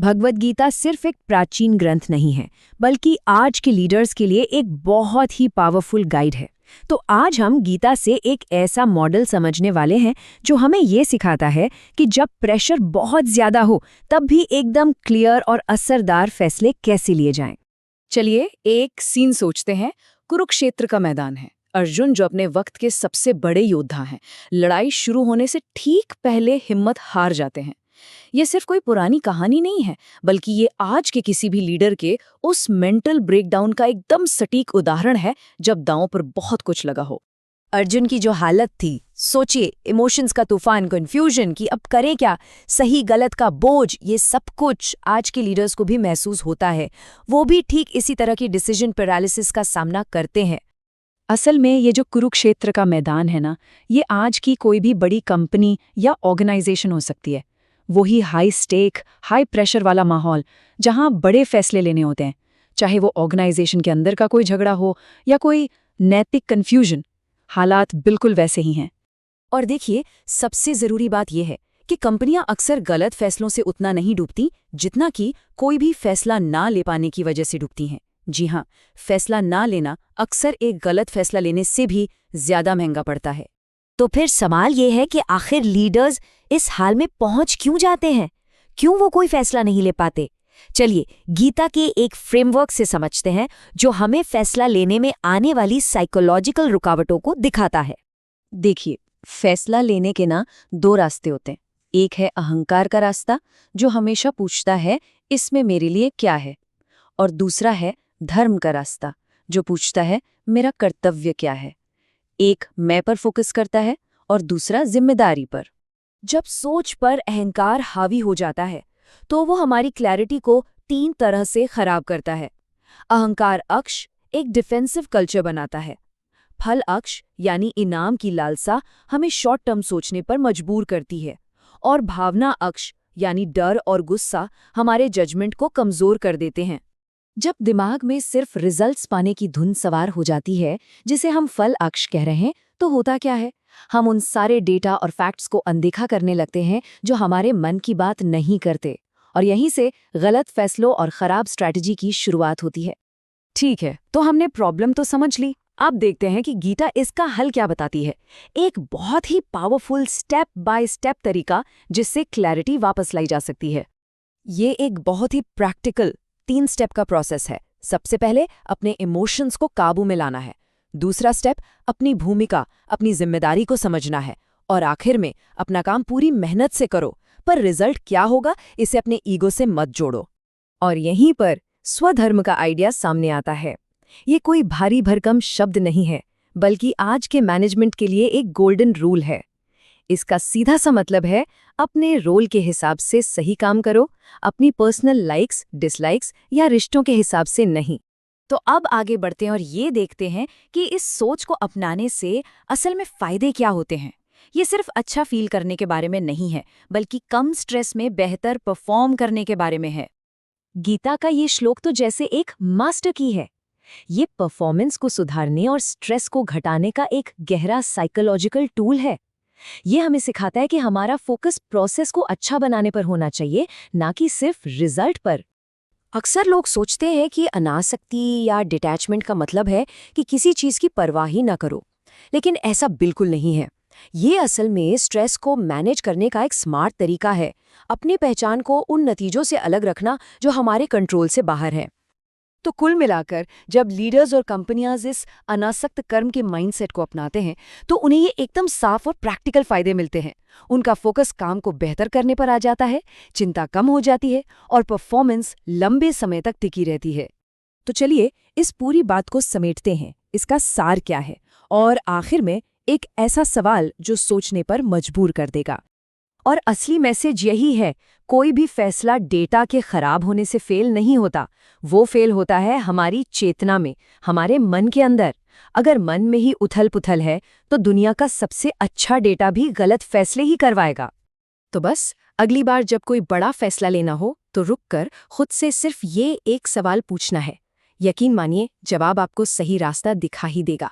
भगवद गीता सिर्फ एक प्राचीन ग्रंथ नहीं है, बल्कि आज के लीडर्स के लिए एक बहुत ही पावरफुल गाइड है। तो आज हम गीता से एक ऐसा मॉडल समझने वाले हैं जो हमें ये सिखाता है कि जब प्रेशर बहुत ज्यादा हो तब भी एकदम क्लियर और असरदार फैसले कैसे लिए जाएं। चलिए एक सीन सोचते हैं। कुरुक्षेत्र का मैदान है। अर्जुन जो अपने वक्त के सबसे बड़े योद्धा हैं, लड़ाई शुरू होने से ठीक पहले हिम्मत हार जाते हैं। ये सिर्फ कोई पुरानी कहानी नहीं है, बल्कि ये आज के किसी भी लीडर के उस मेंटल ब्रेकडाउन का एकदम सटीक उदाहरण है जब दांव पर बहुत कुछ लगा हो। अर्जुन की जो हालत थी, सोचिए, इमोशंस का तूफान, कंफ्यूजन कि अब करें क्या, सही गलत का बोझ, ये सब कुछ आज के लीडर्स को भी महसूस होता है। वो भी ठीक इसी तरह की डिसीजन पैरालिसिस का सामना करते हैं। असल में ये जो कुरुक्षेत्र का मैदान है ना, ये आज की कोई भी बड़ी कंपनी या ऑर्गेनाइजेशन हो सकती है। वही हाई स्टेक, हाई प्रेशर वाला माहौल जहां बड़े फैसले लेने होते हैं, चाहे वो ऑर्गेनाइजेशन के अंदर का कोई झगड़ा हो या कोई नैतिक कन्फ्यूजन। हालात बिल्कुल वैसे ही हैं। और देखिए, सबसे जरूरी बात यह है कि कंपनियां अक्सर गलत फैसलों से उतना नहीं डूबती जितना कि कोई भी फैसला ना ले पाने की वजह से डूबती हैं। जी हाँ, फैसला ना लेना अक्सर एक गलत फैसला लेने से भी ज्यादा महंगा पड़ता है। तो फिर सवाल ये है कि आखिर लीडर्स इस हाल में पहुंच क्यों जाते हैं, क्यों वो कोई फैसला नहीं ले पाते। चलिए गीता के एक फ्रेमवर्क से समझते हैं जो हमें फैसला लेने में आने वाली साइकोलॉजिकल रुकावटों को दिखाता है। देखिए, फैसला लेने के ना दो रास्ते होते हैं। एक है अहंकार का रास्ता, जो हमेशा पूछता है इसमें मेरे लिए क्या है, और दूसरा है धर्म का रास्ता, जो पूछता है मेरा कर्तव्य क्या है। एक मैं पर फोकस करता है और दूसरा जिम्मेदारी पर। जब सोच पर अहंकार हावी हो जाता है तो वो हमारी क्लैरिटी को तीन तरह से खराब करता है। अहंकार अक्ष एक डिफेंसिव कल्चर बनाता है। फल अक्ष यानी इनाम की लालसा हमें शॉर्ट टर्म सोचने पर मजबूर करती है। और भावना अक्ष यानी डर और गुस्सा हमारे जजमेंट को कमजोर कर देते हैं। जब दिमाग में सिर्फ रिजल्ट्स पाने की धुन सवार हो जाती है, जिसे हम फल अक्ष कह रहे हैं, तो होता क्या है, हम उन सारे डेटा और फैक्ट्स को अनदेखा करने लगते हैं जो हमारे मन की बात नहीं करते, और यहीं से गलत फैसलों और खराब स्ट्रैटेजी की शुरुआत होती है। ठीक है, तो हमने प्रॉब्लम तो समझ ली। अब देखते हैं कि गीता इसका हल क्या बताती है। एक बहुत ही पावरफुल स्टेप बाय स्टेप तरीका जिससे क्लैरिटी वापस लाई जा सकती है। ये एक बहुत ही प्रैक्टिकल 3 स्टेप का प्रोसेस है। सबसे पहले अपने इमोशंस को काबू में लाना है। दूसरा स्टेप अपनी भूमिका, अपनी जिम्मेदारी को समझना है। और आखिर में अपना काम पूरी मेहनत से करो, पर रिजल्ट क्या होगा इसे अपने ईगो से मत जोड़ो। और यहीं पर स्वधर्म का आइडिया सामने आता है। ये कोई भारी भरकम शब्द नहीं है, बल्कि आज के मैनेजमेंट के लिए एक गोल्डन रूल है। इसका सीधा सा मतलब है अपने रोल के हिसाब से सही काम करो, अपनी पर्सनल लाइक्स, डिसलाइक्स या रिश्तों के हिसाब से नहीं। तो अब आगे बढ़ते हैं और ये देखते हैं कि इस सोच को अपनाने से असल में फायदे क्या होते हैं। ये सिर्फ अच्छा फील करने के बारे में नहीं है, बल्कि कम स्ट्रेस में बेहतर परफॉर्म करने के बारे में है। गीता का ये श्लोक तो जैसे एक मास्टर की है। ये परफॉर्मेंस को सुधारने और स्ट्रेस को घटाने का एक गहरा साइकोलॉजिकल टूल है। ये हमें सिखाता है कि हमारा फोकस प्रोसेस को अच्छा बनाने पर होना चाहिए, ना कि सिर्फ रिजल्ट पर। अक्सर लोग सोचते हैं कि अनासक्ति या डिटैचमेंट का मतलब है कि किसी चीज की परवाह ही ना करो, लेकिन ऐसा बिल्कुल नहीं है। ये असल में स्ट्रेस को मैनेज करने का एक स्मार्ट तरीका है, अपनी पहचान को उन नतीजों से अलग रखना जो हमारे कंट्रोल से बाहर है। तो कुल मिलाकर जब लीडर्स और कंपनियां इस अनासक्त कर्म के माइंडसेट को अपनाते हैं तो उन्हें ये एकदम साफ और प्रैक्टिकल फायदे मिलते हैं। उनका फोकस काम को बेहतर करने पर आ जाता है, चिंता कम हो जाती है और परफॉर्मेंस लंबे समय तक टिकी रहती है। तो चलिए इस पूरी बात को समेटते हैं। इसका सार क्या है, और आखिर में एक ऐसा सवाल जो सोचने पर मजबूर कर देगा। और असली मैसेज यही है, कोई भी फैसला डेटा के खराब होने से फेल नहीं होता। वो फेल होता है हमारी चेतना में, हमारे मन के अंदर। अगर मन में ही उथल पुथल है तो दुनिया का सबसे अच्छा डेटा भी गलत फैसले ही करवाएगा। तो बस अगली बार जब कोई बड़ा फैसला लेना हो तो रुककर खुद से सिर्फ ये एक सवाल पूछना है। यकीन मानिए, जवाब आपको सही रास्ता दिखा ही देगा।